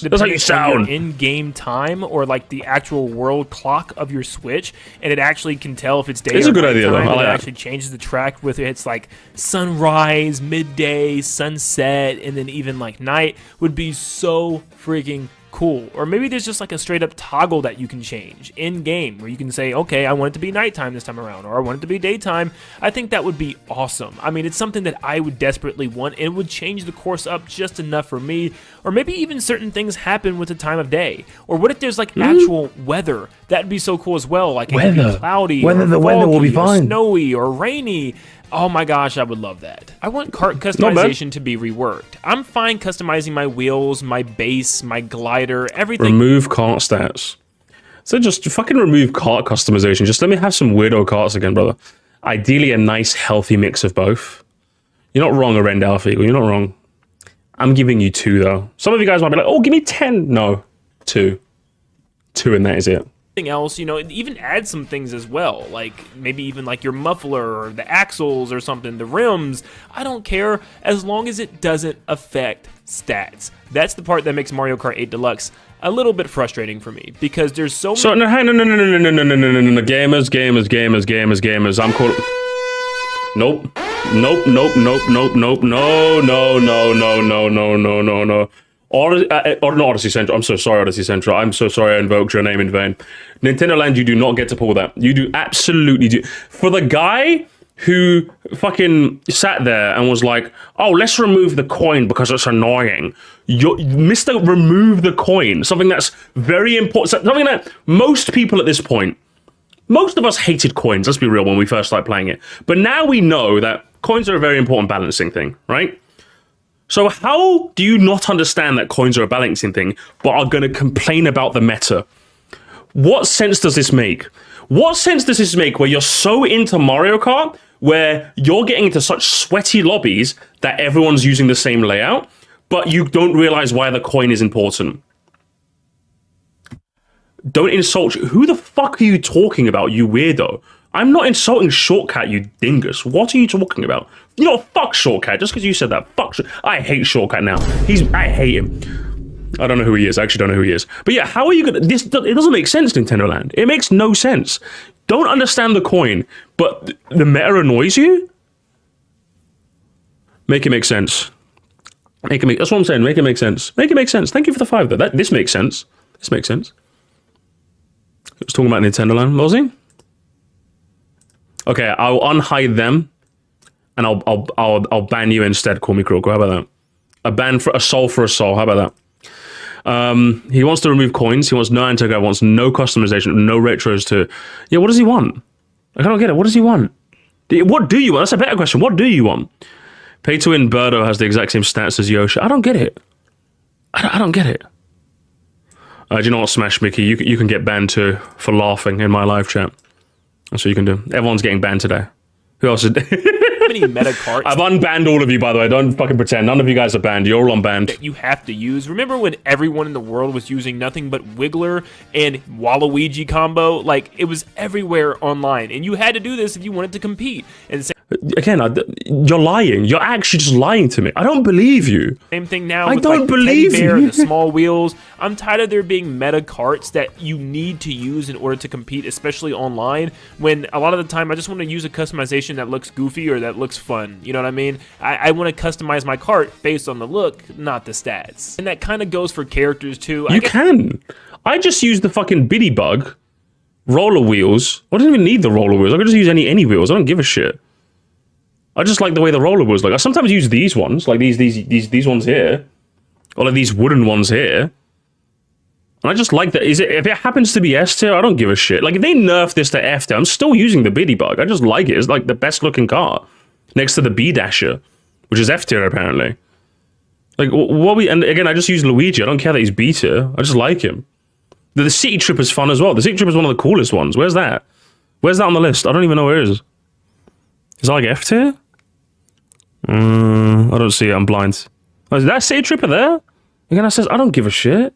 [SPEAKER 1] That's how you sound.
[SPEAKER 2] In-game time or like the actual world clock of your Switch, and it actually can tell if it's day
[SPEAKER 1] it's
[SPEAKER 2] or
[SPEAKER 1] a good idea, though. I like
[SPEAKER 2] it
[SPEAKER 1] that.
[SPEAKER 2] actually changes the track with it's like sunrise, midday, sunset, and then even like night would be so freaking cool. Or maybe there's just like a straight up toggle that you can change in game where you can say, okay, I want it to be nighttime this time around, or I want it to be daytime. I think that would be awesome. I mean, it's something that I would desperately want, and it would change the course up just enough for me. Or maybe even certain things happen with the time of day. Or what if there's like actual weather? That'd be so cool as well. Like it could be cloudy,
[SPEAKER 1] Whether the weather will be fine,
[SPEAKER 2] snowy or rainy. Oh my gosh, I would love that. I want kart customization to be reworked. I'm fine customizing my wheels, my base, my glider, everything.
[SPEAKER 1] Remove kart stats. So just fucking remove kart customization. Just let me have some weirdo karts again, brother. Ideally, a nice, healthy mix of both. You're not wrong, Arend Alpha Eagle. You're not wrong. I'm giving you 2, though. Some of you guys might be like, oh, give me 10. No, 2. 2, and that is it.
[SPEAKER 2] Else, you know, even add some things as well, like maybe even like your muffler or the axles or something, the rims. I don't care as long as it doesn't affect stats. That's the part that makes Mario Kart 8 Deluxe a little bit frustrating for me because there's so many.
[SPEAKER 1] No, gamers. I'm calling. Nope. No. Not Odyssey Central. I'm so sorry, Odyssey Central. I'm so sorry I invoked your name in vain. Nintendo Land, you do not get to pull that. You do absolutely do. For the guy who fucking sat there and was like, oh, let's remove the coin because it's annoying. Mr. Remove the coin. Something that's very important. Something that most people at this point, most of us hated coins, let's be real, when we first started playing it. But now we know that coins are a very important balancing thing, right? So how do you not understand that coins are a balancing thing, but are going to complain about the meta? What sense does this make? What sense does this make where you're so into Mario Kart, where you're getting into such sweaty lobbies that everyone's using the same layout, but you don't realize why the coin is important? Don't insult you. Who the fuck are you talking about, you weirdo? I'm not insulting Shortcut, you dingus. What are you talking about? You know, fuck Shortcut. Just because you said that, fuck. I hate Shortcut now. I hate him. I don't know who he is. I actually don't know who he is. But yeah, how are you gonna? It doesn't make sense, Nintendo Land. It makes no sense. Don't understand the coin, but the meta annoys you. Make it make sense. That's what I'm saying. Make it make sense. Make it make sense. Thank you for the 5 though. This makes sense. This makes sense. I was talking about Nintendo Land, was he? Okay, I'll unhide them, and I'll ban you instead. Call me Croco. How about that? A ban for a soul for a soul. How about that? He wants to remove coins. He wants no anti-guide. Wants no customization. No retros to. Yeah, what does he want? I don't get it. What does he want? What do you want? That's a better question. What do you want? Pay to win. Birdo has the exact same stats as Yoshi. I don't get it. I don't get it. Do you know what, Smash Mickey? You can get banned too for laughing in my live chat. That's what you can do. Everyone's getting banned today. Who else is...
[SPEAKER 2] many meta carts.
[SPEAKER 1] I've unbanned all of you, by the way. Don't fucking pretend. None of you guys are banned. You're all unbanned.
[SPEAKER 2] That you have to use. Remember when everyone in the world was using nothing but Wiggler and Waluigi combo? Like, it was everywhere online. And you had to do this if you wanted to compete. And
[SPEAKER 1] again, you're lying. You're actually just lying to me. I don't believe you.
[SPEAKER 2] Same thing now.
[SPEAKER 1] I
[SPEAKER 2] with
[SPEAKER 1] don't
[SPEAKER 2] like
[SPEAKER 1] believe
[SPEAKER 2] the Teddy Bear,
[SPEAKER 1] you.
[SPEAKER 2] the small wheels. I'm tired of there being meta carts that you need to use in order to compete, especially online. When a lot of the time I just want to use a customization that looks goofy or that looks looks fun. You know what I mean? I want to customize my cart based on the look, not the stats. And that kind of goes for characters too.
[SPEAKER 1] You can. I just use the fucking biddy bug, roller wheels. I don't even need the roller wheels. I could just use any wheels. I don't give a shit. I just like the way the roller wheels look. I sometimes use these ones, like these ones here, or like these wooden ones here. And I just like that. If it happens to be S tier, I don't give a shit. Like, if they nerf this to F tier, I'm still using the biddy bug. I just like it. It's like the best looking car next to the B Dasher, which is F tier apparently. Like, and again, I just use Luigi. I don't care that he's B tier. I just like him. The City Tripper's fun as well. The City Tripper's one of the coolest ones. Where's that? Where's that on the list? I don't even know where it is. Is that like F tier? I don't see it. I'm blind. Oh, is that City Tripper there? Again, I says, I don't give a shit.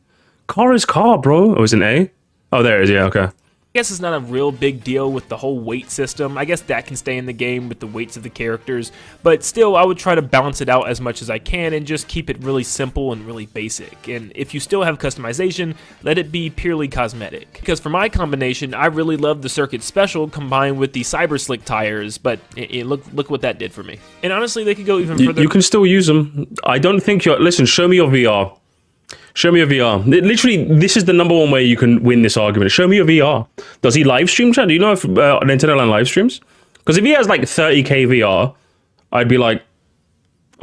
[SPEAKER 1] Car is car, bro. Oh, it's an A? Oh, there it is. Yeah, okay.
[SPEAKER 2] I guess it's not a real big deal with the whole weight system. I guess that can stay in the game with the weights of the characters. But still, I would try to balance it out as much as I can and just keep it really simple and really basic. And if you still have customization, let it be purely cosmetic. Because for my combination, I really love the Circuit Special combined with the Cyber Slick tires. But look what that did for me. And honestly, they could go even further.
[SPEAKER 1] You can still use them. I don't think you're... Listen, show me your VR. Show me your VR. Literally, this is the #1 way you can win this argument. Show me your VR. Does he live stream, chat? Do you know if Nintendo Land live streams? Because if he has like 30k VR, I'd be like,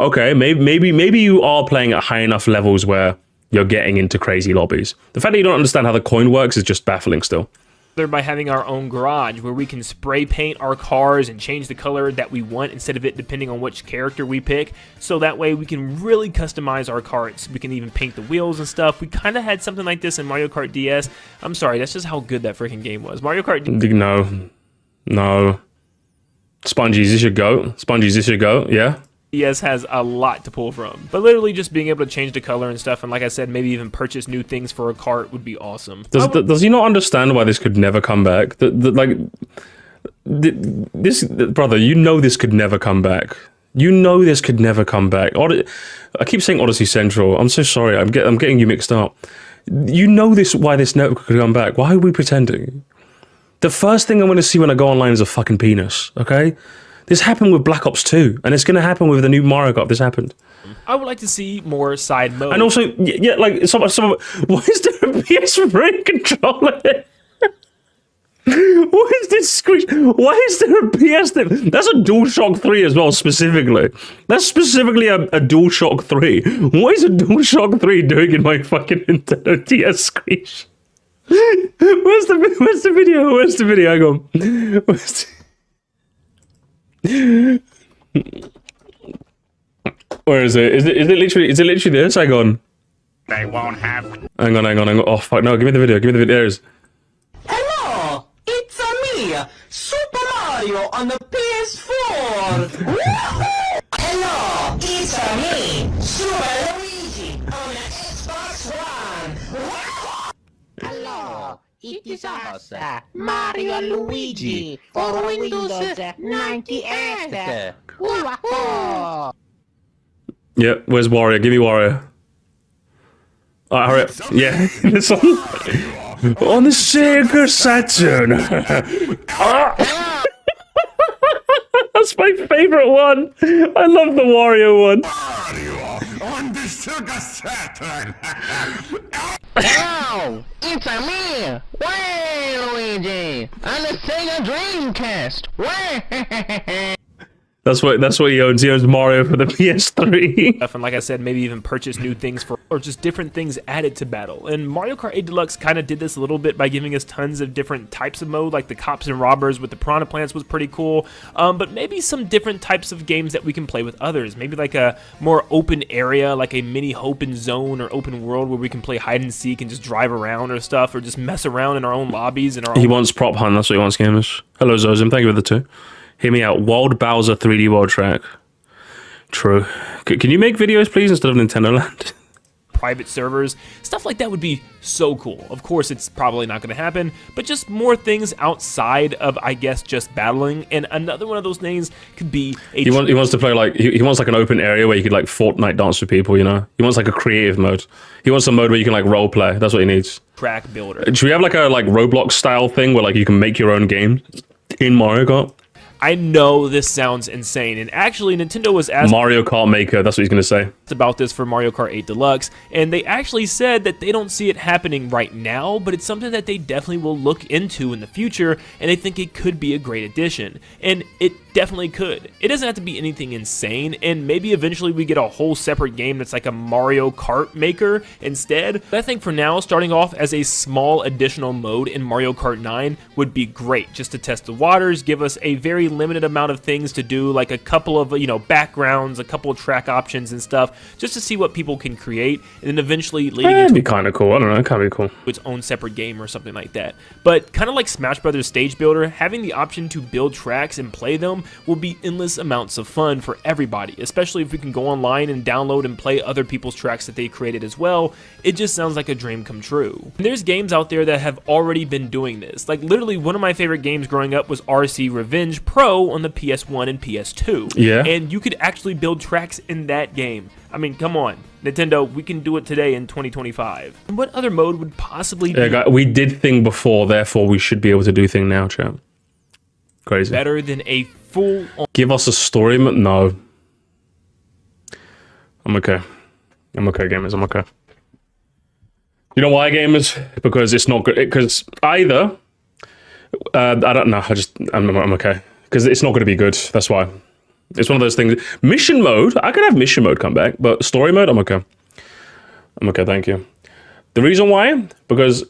[SPEAKER 1] okay, maybe you are playing at high enough levels where you're getting into crazy lobbies. The fact that you don't understand how the coin works is just baffling still.
[SPEAKER 2] By having our own garage where we can spray paint our cars and change the color that we want instead of it depending on which character we pick, so that way we can really customize our carts. We can even paint the wheels and stuff. We kind of had something like this in Mario Kart DS. I'm sorry, that's just how good that freaking game was. Mario Kart
[SPEAKER 1] No. Spongies, this should go. Spongies, this should go, yeah?
[SPEAKER 2] DS has a lot to pull from, but literally just being able to change the color and stuff, and like I said, maybe even purchase new things for a cart would be awesome.
[SPEAKER 1] Does he not understand why this could never come back? This brother, you know this could never come back. You know this could never come back. I keep saying Odyssey Central. I'm so sorry. I'm getting you mixed up. You know why this network could come back. Why are we pretending? The first thing I'm going to see when I go online is a fucking penis. Okay. This happened with Black Ops 2, and it's going to happen with the new Mario Kart. This happened.
[SPEAKER 2] I would like to see more side mode.
[SPEAKER 1] And also, yeah, like, some why is there a PS3 controller? What is this screen? Why is there a PS3? That's a DualShock 3 as well, specifically. That's specifically a DualShock 3. What is a DualShock 3 doing in my fucking Nintendo DS screen? Where's the video? Where's the video? Hang on. Where is it? Is it literally this? Hang on.
[SPEAKER 3] They won't have.
[SPEAKER 1] Hang on. Oh fuck no! Give me the video. There it is.
[SPEAKER 4] Hello, it's me, Super Mario on the PS4. Hello, it's me, Super Luigi on the Xbox One. Hello, it is us, Mario and Luigi for Windows 98.
[SPEAKER 1] Yeah, where's Wario? Give me Wario. Alright, hurry up. Yeah, this one. On the Sega Saturn. That's my favorite one. I love the Wario one.
[SPEAKER 3] Mario on the Sega Saturn.
[SPEAKER 4] Hello, it's me, Luigi on the Sega Dreamcast.
[SPEAKER 1] That's what he owns. He owns Mario for the PS3.
[SPEAKER 2] And like I said, maybe even purchase new things or just different things added to battle. And Mario Kart 8 Deluxe kind of did this a little bit by giving us tons of different types of mode, like the Cops and Robbers with the Piranha Plants was pretty cool. But maybe some different types of games that we can play with others. Maybe like a more open area, like a mini open zone or open world where we can play hide and seek and just drive around or stuff, or just mess around in our own lobbies.
[SPEAKER 1] He wants prop hunt. That's what he wants, gamers. Hello, Zozim. Thank you for the 2. Hear me out. Wild Bowser 3D World Track. True. Can you make videos, please, instead of Nintendo Land?
[SPEAKER 2] Private servers, stuff like that would be so cool. Of course, it's probably not going to happen, but just more things outside of, I guess, just battling. And another one of those things could be a... He
[SPEAKER 1] wants to play like... He wants like an open area where you could like Fortnite dance with people, you know? He wants like a creative mode. He wants a mode where you can like role play. That's what he needs.
[SPEAKER 2] Track builder.
[SPEAKER 1] Should we have like a Roblox style thing where like you can make your own game in Mario Kart?
[SPEAKER 2] I know this sounds insane, and actually Nintendo was asked
[SPEAKER 1] Mario Kart Maker, that's what he's going to say.
[SPEAKER 2] about this for Mario Kart 8 Deluxe, and they actually said that they don't see it happening right now, but it's something that they definitely will look into in the future, and they think it could be a great addition. And it definitely could. It doesn't have to be anything insane, and maybe eventually we get a whole separate game that's like a Mario Kart Maker instead. But I think for now, starting off as a small additional mode in Mario Kart 9 would be great, just to test the waters, give us a very limited amount of things to do, like a couple of, backgrounds, a couple of track options and stuff, just to see what people can create, and then eventually leading
[SPEAKER 1] It'd
[SPEAKER 2] into
[SPEAKER 1] be kind of cool. I don't know. It can be cool.
[SPEAKER 2] its own separate game or something like that. But kind of like Smash Brothers Stage Builder, having the option to build tracks and play them will be endless amounts of fun for everybody, especially if we can go online and download and play other people's tracks that they created as well. It just sounds like a dream come true. And there's games out there that have already been doing this. Like literally one of my favorite games growing up was RC Revenge Pro on the PS1 and PS2.
[SPEAKER 1] Yeah.
[SPEAKER 2] And you could actually build tracks in that game. I mean, come on. Nintendo, we can do it today in 2025. And what other mode would possibly be
[SPEAKER 1] We did thing before, therefore we should be able to do thing now, chat. Crazy.
[SPEAKER 2] better than a full
[SPEAKER 1] Give us a story mode? No. I'm okay. I'm okay, gamers. I'm okay. You know why, gamers? Because it's not good. Because either... I don't know. I'm okay. Because it's not going to be good. That's why. It's one of those things. Mission mode, I could have mission mode come back, but story mode, I'm okay. I'm okay, thank you. The reason why? Because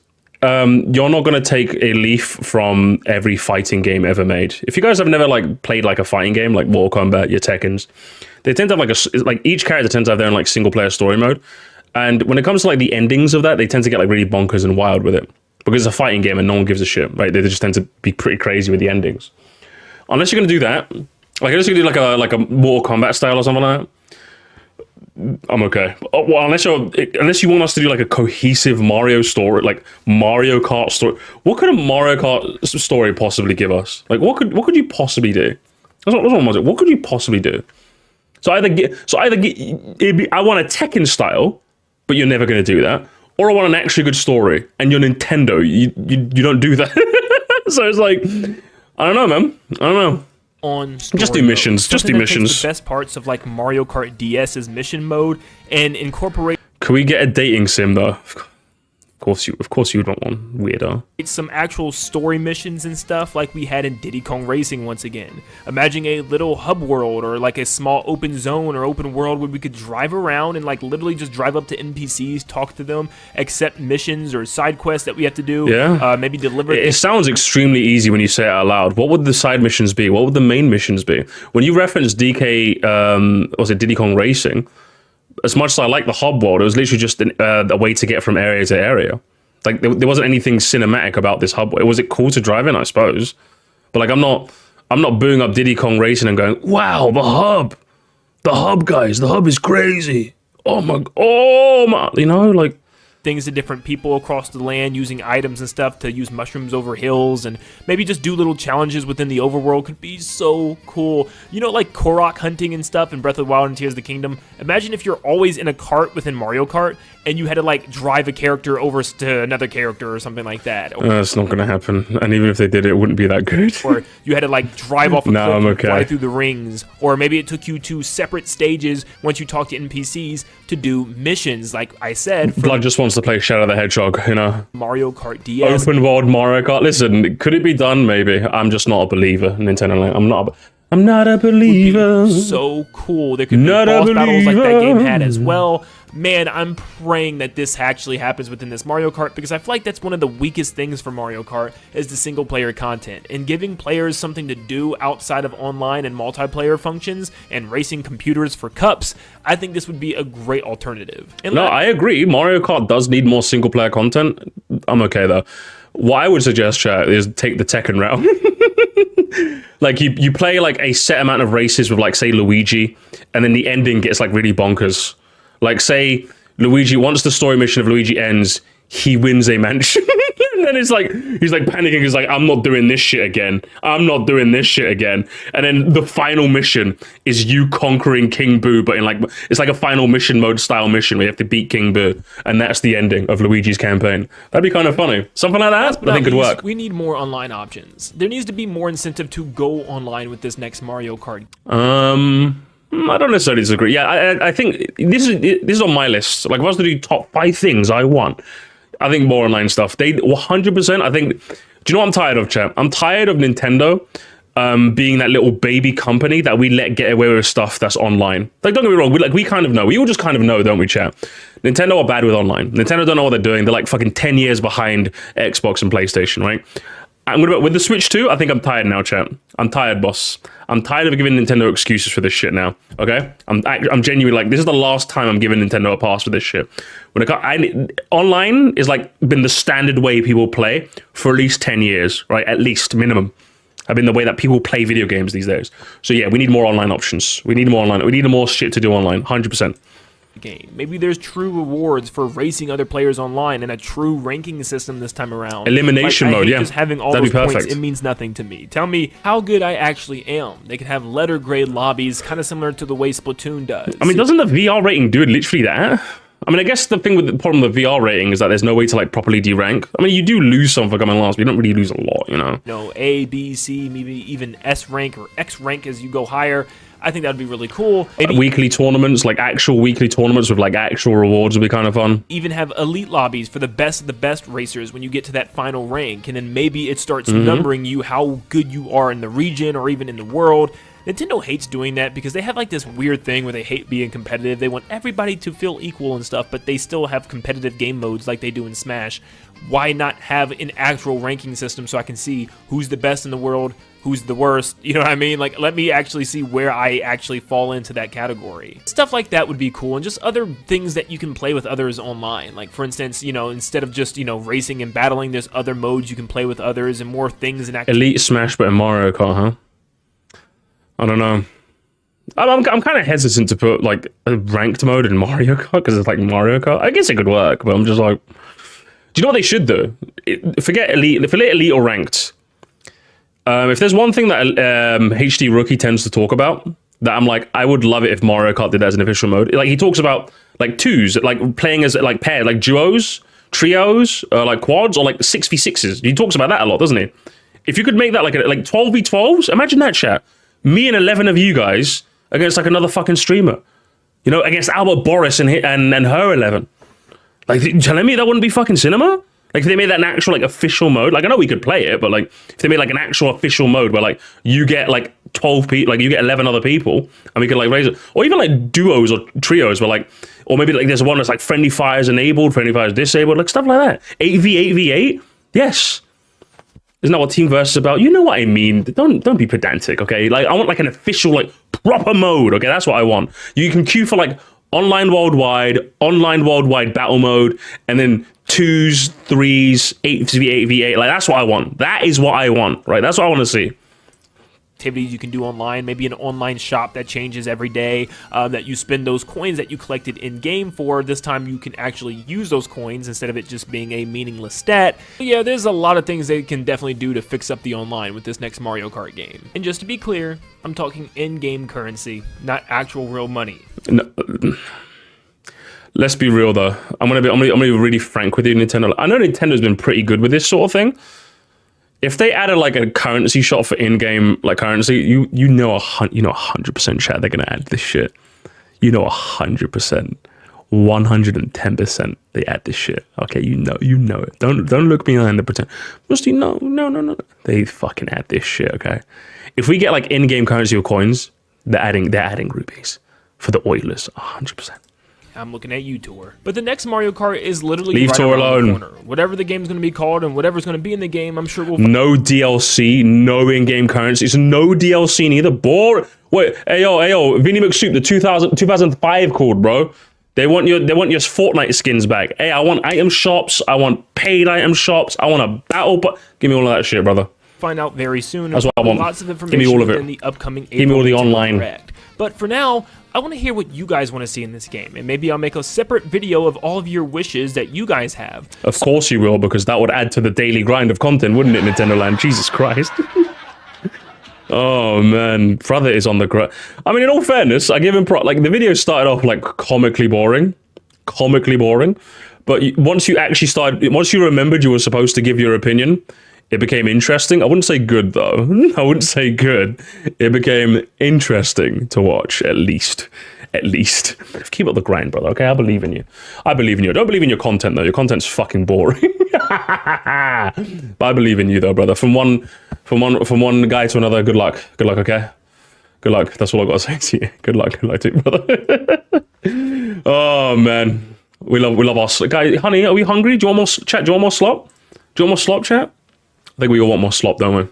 [SPEAKER 1] you're not going to take a leaf from every fighting game ever made. If you guys have never played a fighting game, like Mortal Kombat, your Tekkens, they tend to have each character tends to have their own single player story mode. And when it comes to the endings of that, they tend to get really bonkers and wild with it. Because it's a fighting game and no one gives a shit, right? They just tend to be pretty crazy with the endings. Unless you're going to do that, unless you do like a Mortal Kombat style or something like that, I'm okay. Well, unless you want us to do a cohesive Mario story, Mario Kart story. What could a Mario Kart story possibly give us? What could you possibly do? That's what was it. What could you possibly do? I want a Tekken style, but you're never going to do that. Or I want an actually good story, and you're Nintendo. You don't do that. So it's I don't know, man. I don't know.
[SPEAKER 2] On
[SPEAKER 1] just do missions. Just do missions.
[SPEAKER 2] The best parts of Mario Kart DS's mission mode and incorporate.
[SPEAKER 1] Can we get a dating sim though? Of course you would want one, weirdo.
[SPEAKER 2] Some actual story missions and stuff like we had in Diddy Kong Racing once again. Imagine a little hub world or a small open zone or open world where we could drive around and literally just drive up to NPCs, talk to them, accept missions or side quests that we have to do.
[SPEAKER 1] Yeah.
[SPEAKER 2] Maybe deliver.
[SPEAKER 1] It sounds extremely easy when you say it out loud. What would the side missions be? What would the main missions be? When you reference Diddy Kong Racing, as much as I like the hub world, it was literally just a way to get from area to area. There wasn't anything cinematic about this hub. Was it cool to drive in? I suppose, but I'm not booing up Diddy Kong Racing and going, "Wow, the hub, guys, the hub is crazy. Oh my,
[SPEAKER 2] things to different people across the land, using items and stuff to use mushrooms over hills, and maybe just do little challenges within the overworld could be so cool. Like Korok hunting and stuff in Breath of the Wild and Tears of the Kingdom. Imagine if you're always in a cart within Mario Kart and you had to drive a character over to another character or something like that.
[SPEAKER 1] It's not gonna happen. And even if they did, it wouldn't be that good.
[SPEAKER 2] Or you had to drive off a
[SPEAKER 1] No,
[SPEAKER 2] cliff
[SPEAKER 1] I'm
[SPEAKER 2] and
[SPEAKER 1] okay.
[SPEAKER 2] fly through the rings. Or maybe it took you to separate stages once you talk to NPCs to do missions, like I said.
[SPEAKER 1] Blood just wants to play Shadow the Hedgehog,
[SPEAKER 2] Mario Kart DS.
[SPEAKER 1] Open world Mario Kart. Listen, could it be done? Maybe. I'm just not a believer. Nintendo. I'm not a believer.
[SPEAKER 2] So cool. There could be boss battles like that game had as well. Man, I'm praying that this actually happens within this Mario Kart, because I feel like that's one of the weakest things for Mario Kart is the single player content, and giving players something to do outside of online and multiplayer functions and racing computers for cups. I think this would be a great alternative. And
[SPEAKER 1] No, I agree. Mario Kart does need more single player content. I'm okay though. What I would suggest, chat, is take the Tekken route. You play a set amount of races with say Luigi, and then the ending gets really bonkers. Say Luigi, once the story mission of Luigi ends, he wins a mansion. And then it's like, he's like panicking. He's like, I'm not doing this shit again. I'm not doing this shit again. And then the final mission is you conquering King Boo, but in like, it's like a final mission mode style mission where you have to beat King Boo. And that's the ending of Luigi's campaign. That'd be kind of funny. Something like that, I think could work.
[SPEAKER 2] We need more online options. There needs to be more incentive to go online with this next Mario Kart.
[SPEAKER 1] I don't necessarily disagree. Yeah, I think this is on my list. Like, if I was to do top 5 things I want, I think more online stuff. They 100%. I think. Do you know what I'm tired of, chat? I'm tired of Nintendo being that little baby company that we let get away with stuff that's online. Like, don't get me wrong. We kind of know. We all just kind of know, don't we, chat? Nintendo are bad with online. Nintendo don't know what they're doing. They're like fucking 10 years behind Xbox and PlayStation, right? And with the Switch 2, I think I'm tired now, chat. I'm tired, boss. I'm tired of giving Nintendo excuses for this shit now, okay? I'm genuinely like, this is the last time I'm giving Nintendo a pass for this shit. Online is like been the standard way people play for at least 10 years, right? At least, minimum. Have been the way that people play video games these days. So yeah, we need more online options. We need more online. We need more shit to do online, 100%.
[SPEAKER 2] Game. Maybe there's true rewards for racing other players online and a true ranking system this time around.
[SPEAKER 1] Elimination mode, yeah.
[SPEAKER 2] Just having all those points, it means nothing to me. Tell me how good I actually am. They could have letter grade lobbies, kind of similar to the way Splatoon does.
[SPEAKER 1] I mean, doesn't the VR rating do literally that? I mean, I guess the thing with the problem with VR rating is that there's no way to like properly derank. I mean, you do lose some for coming last, but you don't really lose a lot, you know?
[SPEAKER 2] No, A, B, C, maybe even S rank or X rank as you go higher. I think that'd be really cool. Maybe
[SPEAKER 1] weekly tournaments, like actual weekly tournaments with like actual rewards would be kind of fun.
[SPEAKER 2] Even have elite lobbies for the best of the best racers when you get to that final rank, and then maybe it starts numbering you how good you are in the region or even in the world. Nintendo hates doing that because they have like this weird thing where they hate being competitive. They want everybody to feel equal and stuff, but they still have competitive game modes like they do in Smash. Why not have an actual ranking system so I can see who's the best in the world, who's the worst, you know what I mean? Like, let me actually see where I actually fall into that category. Stuff like that would be cool, and just other things that you can play with others online. Like, for instance, you know, instead of just, you know, racing and battling, there's other modes you can play with others and more things and activities.
[SPEAKER 1] Elite Smash, but in Mario Kart, huh? I don't know. I'm kind of hesitant to put, like, a ranked mode in Mario Kart, because it's like Mario Kart. I guess it could work, but I'm just like... Do you know what they should do? Forget elite or ranked. If there's one thing that HD Rookie tends to talk about, that I'm like, I would love it if Mario Kart did that as an official mode. Like, he talks about, like, twos, like, playing as, like, pairs, like, duos, trios, like, quads, or, like, 6v6s. He talks about that a lot, doesn't he? If you could make that, like 12v12s, imagine that, chat. Me and 11 of you guys against, like, another fucking streamer. You know, against Albert Boris and her 11. Like, you telling me that wouldn't be fucking cinema? Like, if they made that an actual, like, official mode, like, I know we could play it, but, like, if they made, like, an actual official mode where, like, you get, like, 12 people, like, you get 11 other people, and we could, like, raise it. Or even, like, duos or trios where, like, or maybe, like, there's one that's, like, friendly fires enabled, friendly fires disabled, like, stuff like that. 8v8v8? Yes. Isn't that what Team Versus is about? You know what I mean. Don't be pedantic, okay? Like, I want, like, an official, like, proper mode, okay? That's what I want. You can queue for, like, online worldwide battle mode, and then 2s, 3s, 8v8v8. Like, that's what I want. That is what I want, right? That's what I want to see.
[SPEAKER 2] Activities you can do online, maybe an online shop that changes every day, that you spend those coins that you collected in game for. This time you can actually use those coins instead of it just being a meaningless stat. But yeah, there's a lot of things they can definitely do to fix up the online with this next Mario Kart game. And just to be clear, I'm talking in-game currency, not actual real money.
[SPEAKER 1] No, let's be real though. I'm gonna be really frank with you, Nintendo. I know Nintendo's been pretty good with this sort of thing. If they added like a currency shop for in-game like currency, you know 100% chat they're gonna add this shit. You know 100%, 110% they add this shit. Okay, you know it. Don't look behind the pretend. Moresty, no. They fucking add this shit. Okay, if we get like in-game currency or coins, they're adding rupees for the Oilers, 100%.
[SPEAKER 2] I'm looking at you, Tor. But the next Mario Kart is literally
[SPEAKER 1] Leave
[SPEAKER 2] right
[SPEAKER 1] Tor
[SPEAKER 2] around
[SPEAKER 1] alone.
[SPEAKER 2] the corner. Whatever the game's going to be called and whatever's going to be in the game, I'm sure we'll...
[SPEAKER 1] No DLC, no in-game currency. It's no DLC neither. Wait, hey yo, Vinny McSoup, the 2005 called, bro. They want your Fortnite skins back. Hey, I want item shops. I want paid item shops. I want a battle, but give me all of that shit, brother.
[SPEAKER 2] Find out very soon.
[SPEAKER 1] That's what I want.
[SPEAKER 2] Lots of information
[SPEAKER 1] Give me all of it.
[SPEAKER 2] in the upcoming
[SPEAKER 1] Give me all the online.
[SPEAKER 2] Direct. But for now, I want to hear what you guys want to see in this game, and maybe I'll make a separate video of all of your wishes that you guys have.
[SPEAKER 1] Of course you will, because that would add to the daily grind of content, wouldn't it, Nintendo Land? Jesus Christ. Oh, man. Brother is on the ground. I mean, in all fairness, I give him like, the video started off, like, comically boring. But once you actually started, once you remembered you were supposed to give your opinion, it became interesting. I wouldn't say good, though. I wouldn't say good. It became interesting to watch, at least. At least. Keep up the grind, brother, okay? I believe in you. I believe in you. I don't believe in your content, though. Your content's fucking boring. But I believe in you, though, brother. From one guy to another, good luck. Good luck, okay? Good luck. That's all I got to say to you. Good luck to you, brother. Oh, man. We love our... Guy, honey, are we hungry? Do you want more... Chat, do you want more slop? Do you want more slop, chat? I think we all want more slop, don't we?